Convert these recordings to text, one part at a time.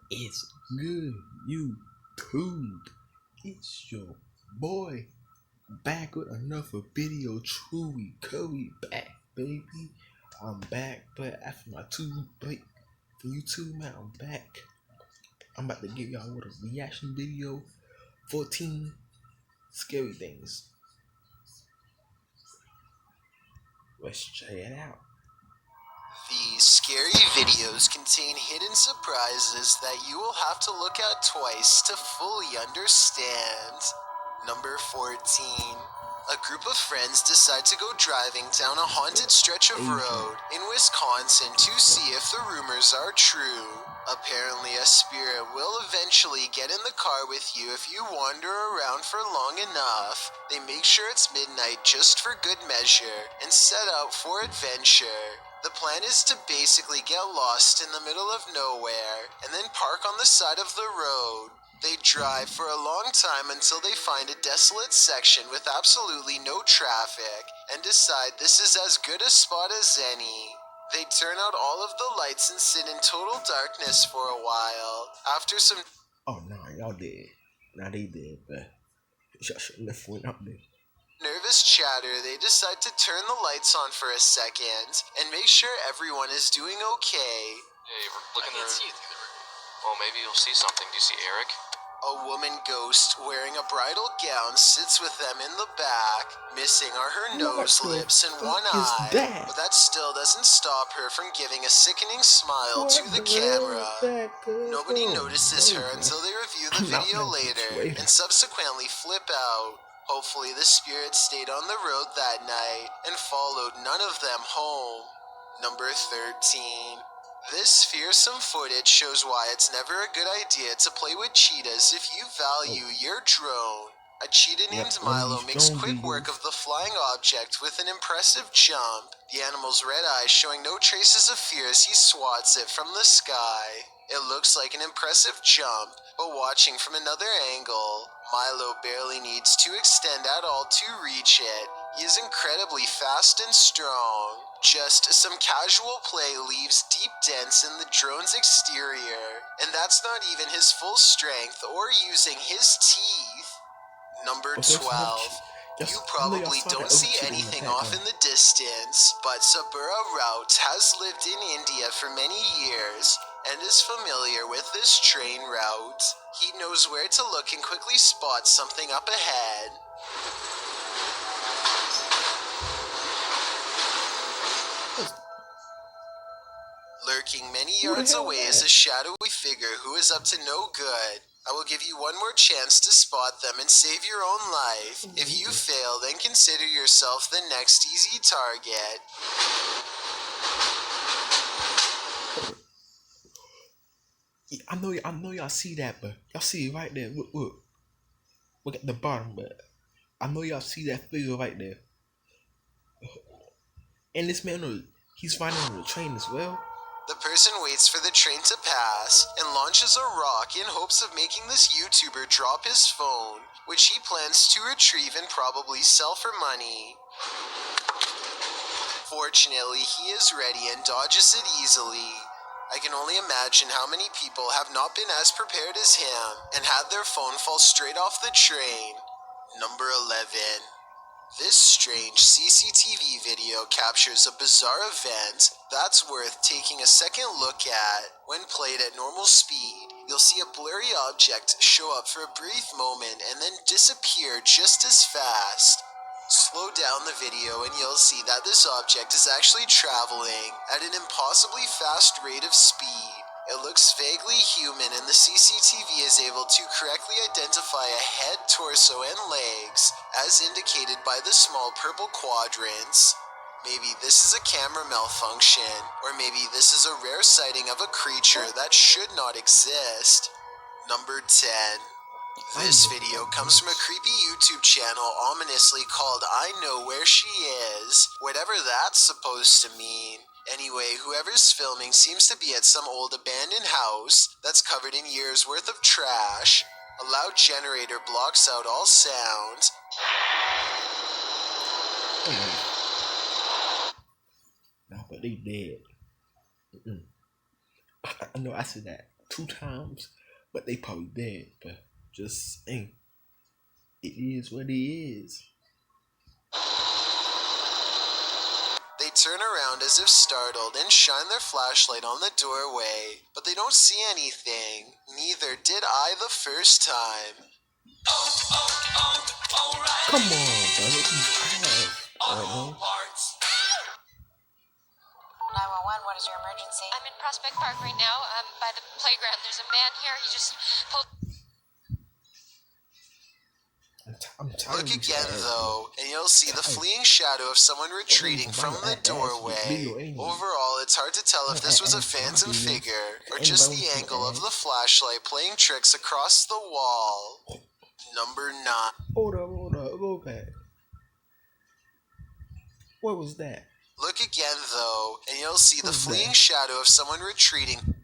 It's good, YouTube. It's your boy back with another video. Truly, Curry back, baby. I'm back, but after my 2 week break from YouTube, man, I'm back. I'm about to give y'all a reaction video. 14 scary things. Let's check it out. These scary videos contain hidden surprises that you will have to look at twice to fully understand. Number 14. A group of friends decide to go driving down a haunted stretch of road in Wisconsin to see if the rumors are true. Apparently, a spirit will eventually get in the car with you if you wander around for long enough. They make sure it's midnight just for good measure and set out for adventure. The plan is to basically get lost in the middle of nowhere and then park on the side of the road. They drive for a long time until they find a desolate section with absolutely no traffic and decide this is as good a spot as any. They turn out all of the lights and sit in total darkness for a while. After some Oh, nah, y'all did. Nah, they did, but y'all should have left one out there. nervous chatter, they decide to turn the lights on for a second and make sure everyone is doing okay. Hey, look in there. Well, maybe you'll see something. Do you see Eric? A woman ghost wearing a bridal gown sits with them in the back. Missing are her nose, lips, and one eye. But that still doesn't stop her from giving a sickening smile to the camera. Nobody notices her until they review the video later and subsequently flip out. Hopefully the spirit stayed on the road that night and followed none of them home. Number 13. This fearsome footage shows why it's never a good idea to play with cheetahs if you value your drone. A cheetah named Milo makes quick work of the flying object with an impressive jump, the animal's red eyes showing no traces of fear as he swats it from the sky. It looks like an impressive jump, but watching from another angle, Milo barely needs to extend at all to reach it. He is incredibly fast and strong. Just some casual play leaves deep dents in the drone's exterior, and that's not even his full strength or using his teeth. Number 12. You probably don't see anything off in the distance, but Sabura Route has lived in India for many years and is familiar with this train route. He knows where to look and quickly spots something up ahead. Lurking many yards away is a shadowy figure who is up to no good. I will give you one more chance to spot them and save your own life. If you fail, then consider yourself the next easy target. I know y'all see that, but y'all see it right there. Look at the bottom, but I know y'all see that figure right there. And this man, he's riding on the train as well. The person waits for the train to pass and launches a rock in hopes of making this YouTuber drop his phone, which he plans to retrieve and probably sell for money. Fortunately, he is ready and dodges it easily. I can only imagine how many people have not been as prepared as him and had their phone fall straight off the train. Number 11. This strange CCTV video captures a bizarre event that's worth taking a second look at. When played at normal speed, you'll see a blurry object show up for a brief moment and then disappear just as fast. Slow down the video and you'll see that this object is actually traveling at an impossibly fast rate of speed. It looks vaguely human and the CCTV is able to correctly identify a head, torso, and legs, as indicated by the small purple quadrants. Maybe this is a camera malfunction, or maybe this is a rare sighting of a creature that should not exist. Number 10. This video comes from a creepy YouTube channel ominously called I Know Where She Is, whatever that's supposed to mean. Anyway, whoever's filming seems to be at some old abandoned house that's covered in years worth of trash. A loud generator blocks out all sound. Nah, but they dead. I know I see that. 2 times, but they probably dead. But just saying, it is what it is. They turn around as if startled and shine their flashlight on the doorway, but they don't see anything. Neither did I the first time. Come on, brother. Auto parts. 911, what is your emergency? I'm in Prospect Park right now, by the playground. There's a man here. He just pulled. I'm tired. Look again, though, and you'll see the fleeing shadow of someone retreating from the doorway. Overall, it's hard to tell if this was a phantom figure or just the angle of the flashlight playing tricks across the wall. Number 9. Hold up, go back. What was that? Look again, though, and you'll see the fleeing shadow of someone retreating.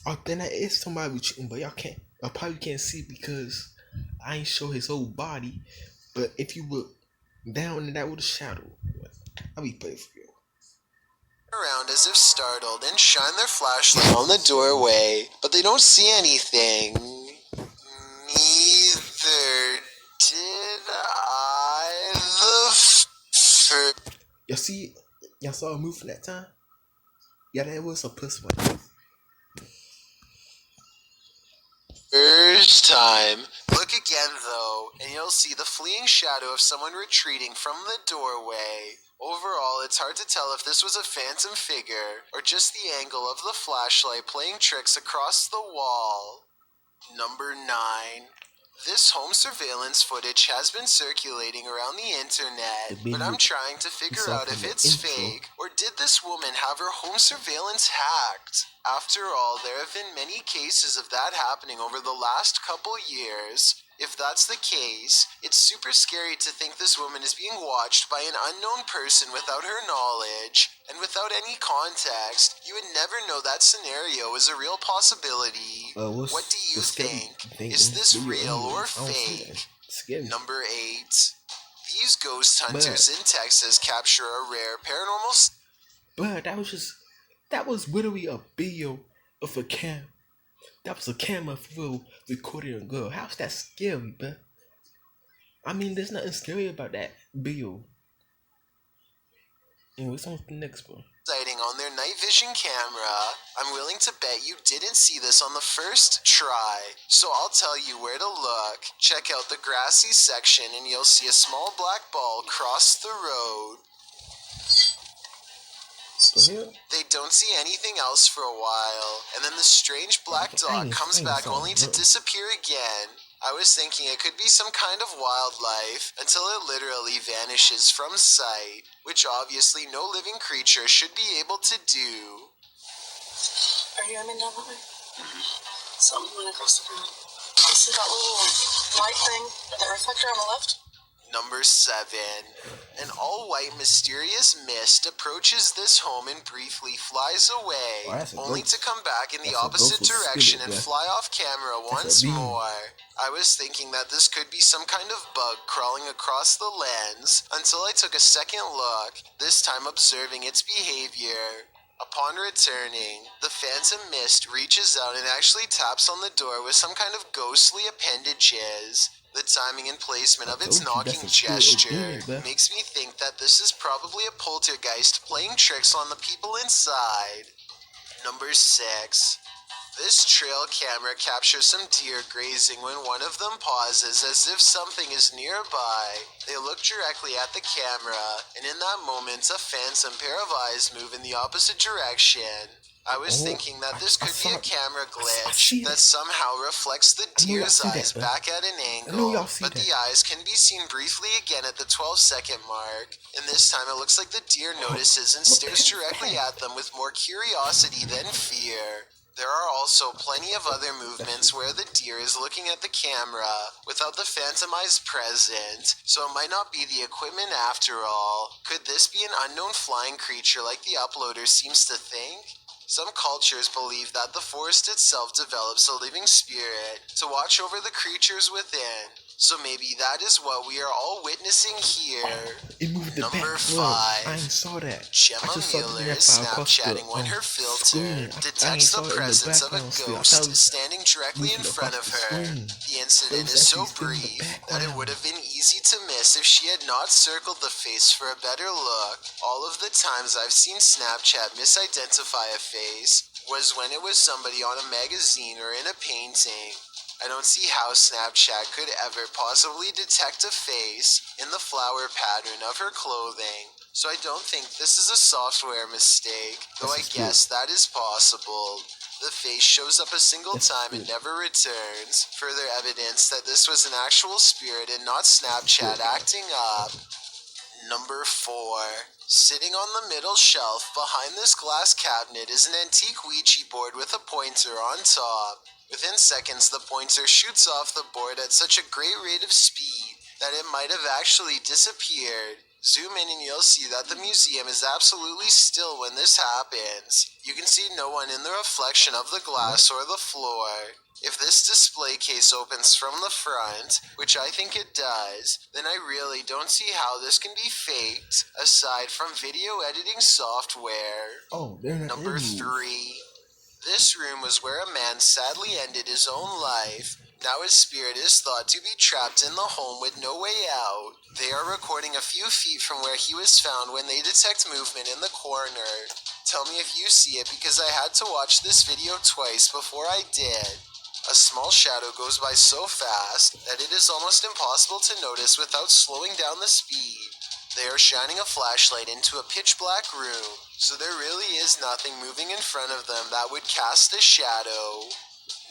Oh, then that is somebody retreating, but I probably can't see because I ain't show his whole body. But if you look down in that with a shadow, I'll be playing for you. Around as if startled and shine their flashlight on the doorway, but they don't see anything. Neither did I Y'all saw a move from that time? Yeah, that was a pussy one. First time. Look again, though, and you'll see the fleeing shadow of someone retreating from the doorway. Overall, it's hard to tell if this was a phantom figure or just the angle of the flashlight playing tricks across the wall. Number 9. This home surveillance footage has been circulating around the internet, but I'm trying to figure out if it's fake or did this woman have her home surveillance hacked? After all, there have been many cases of that happening over the last couple years. If that's the case, it's super scary to think this woman is being watched by an unknown person without her knowledge, and without any context. You would never know that scenario is a real possibility. What do you think? Is this real or fake? Number 8. These ghost hunters in Texas capture a rare paranormal... But that was literally a video of a cam. That was a camera full recording a girl. How's that scary, bruh? I mean, there's nothing scary about that video. Anyways, on to the next one. Sighting on their night vision camera. I'm willing to bet you didn't see this on the first try, so I'll tell you where to look. Check out the grassy section and you'll see a small black ball cross the road. They don't see anything else for a while, and then the strange black dog comes back only to disappear again. I was thinking it could be some kind of wildlife until it literally vanishes from sight, which obviously no living creature should be able to do. Are you aiming down that way? Something went across the ground. You see that little light thing, the reflector on the left? Number 7. An all-white mysterious mist approaches this home and briefly flies away, only to come back in the opposite direction and fly off camera once more. I was thinking that this could be some kind of bug crawling across the lens until I took a second look, this time observing its behavior. Upon returning, the phantom mist reaches out and actually taps on the door with some kind of ghostly appendages. The timing and placement of its knocking gesture makes me think that this is probably a poltergeist playing tricks on the people inside. Number 6. This trail camera captures some deer grazing when one of them pauses as if something is nearby. They look directly at the camera, and in that moment a phantom pair of eyes move in the opposite direction. I was thinking that this could be a camera glitch that somehow reflects the deer's eyes back at an angle, but the eyes can be seen briefly again at the 12-second mark, and this time it looks like the deer notices and stares directly at them with more curiosity than fear. There are also plenty of other movements where the deer is looking at the camera without the phantom eyes present, so it might not be the equipment after all. Could this be an unknown flying creature like the uploader seems to think? Some cultures believe that the forest itself develops a living spirit to watch over the creatures within. So maybe that is what we are all witnessing here. It moved the Number back glove. 5. I ain't saw that. I Gemma just saw the thing Mueller that file across the Snapchatting when her filter screen. I ain't detects the saw it in the presence of a background still. I thought it ghost was standing directly in moving front across of the her. screen. The incident It was is so actually still in the brief that it background. would have been easy to miss if she had not circled the face for a better look. All of the times I've seen Snapchat misidentify a face was when it was somebody on a magazine or in a painting. I don't see how Snapchat could ever possibly detect a face in the flower pattern of her clothing, so I don't think this is a software mistake, though I That's a guess spirit. that is possible. The face shows up a single That's a time and spirit. never returns, further evidence that this was an actual spirit and not Snapchat acting up. Number 4. Sitting on the middle shelf behind this glass cabinet is an antique Ouija board with a pointer on top. Within seconds, the pointer shoots off the board at such a great rate of speed that it might have actually disappeared. Zoom in and you'll see that the museum is absolutely still when this happens. You can see no one in the reflection of the glass or the floor. If this display case opens from the front, which I think it does, then I really don't see how this can be faked, aside from video editing software. Oh, they're not Number 3. This room was where a man sadly ended his own life. Now his spirit is thought to be trapped in the home with no way out. They are recording a few feet from where he was found when they detect movement in the corner. Tell me if you see it because I had to watch this video twice before I did. A small shadow goes by so fast that it is almost impossible to notice without slowing down the speed. They are shining a flashlight into a pitch black room, so there really is nothing moving in front of them that would cast a shadow.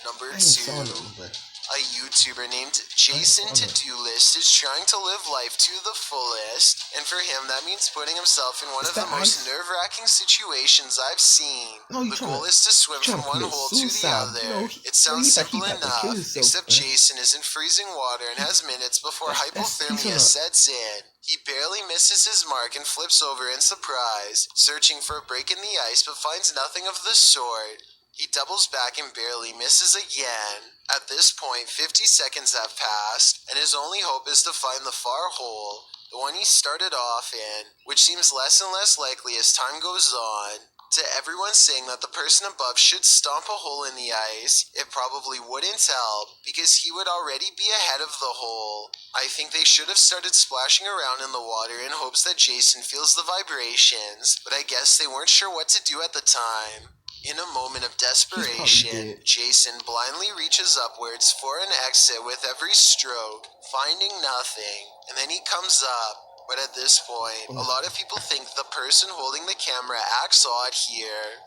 Number I ain't 2. saw nothing, but A YouTuber named Jason To-Do List is trying to live life to the fullest, and for him that means putting himself in one Is of the that most ice? nerve-wracking situations I've seen. No, you The trying goal to is to swim from one commit hole to the suicide. other. No, It sounds he's like simple he about to kill enough, himself, except man. Jason is in freezing water and has minutes before He's hypothermia on a sets in. He barely misses his mark and flips over in surprise, searching for a break in the ice but finds nothing of the sort. He doubles back and barely misses again. At this point, 50 seconds have passed, and his only hope is to find the far hole, the one he started off in, which seems less and less likely as time goes on. To everyone saying that the person above should stomp a hole in the ice, it probably wouldn't help, because he would already be ahead of the hole. I think they should have started splashing around in the water in hopes that Jason feels the vibrations, but I guess they weren't sure what to do at the time. In a moment of desperation, dead. Jason blindly reaches upwards for an exit with every stroke, finding nothing, and then he comes up. But at this point, a lot of people think the person holding the camera acts odd here.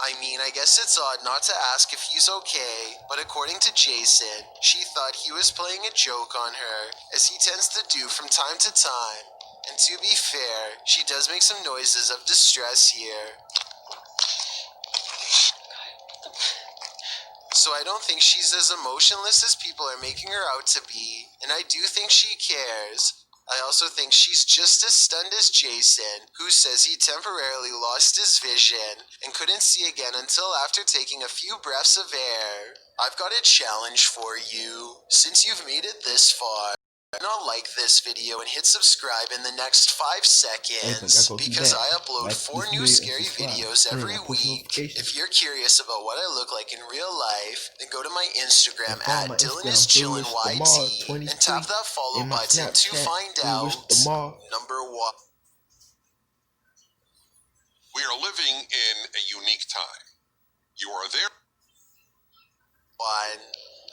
I mean, I guess it's odd not to ask if he's okay, but according to Jason, she thought he was playing a joke on her, as he tends to do from time to time. And to be fair, she does make some noises of distress here. So I don't think she's as emotionless as people are making her out to be, and I do think she cares. I also think she's just as stunned as Jason, who says he temporarily lost his vision and couldn't see again until after taking a few breaths of air. I've got a challenge for you. Since you've made it this far, do not like this video and hit subscribe in the next 5 seconds, because I upload 4 new scary videos every week. If you're curious about what I look like in real life, then go to my Instagram at DylanIsChillinYT and tap that follow button to find out. Number 1. We are living in a unique time. You are there. 1.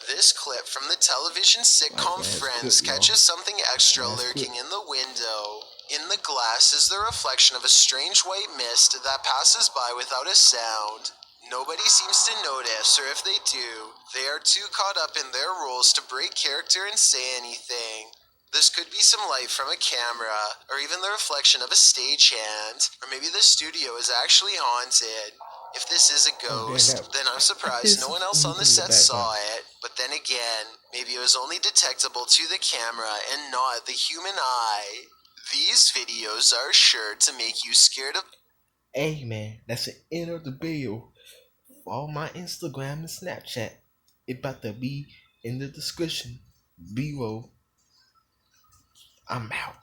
This clip from the television sitcom Friends catches something extra lurking in the window. In the glass is the reflection of a strange white mist that passes by without a sound. Nobody seems to notice, or if they do, they are too caught up in their roles to break character and say anything. This could be some light from a camera, or even the reflection of a stagehand, or maybe the studio is actually haunted. If this is a ghost, then I'm surprised no one else on the set saw it. But then again, maybe it was only detectable to the camera and not the human eye. These videos are sure to make you scared of. Hey man, that's the end of the video. Follow my Instagram and Snapchat. It about to be in the description. B-roll. I'm out.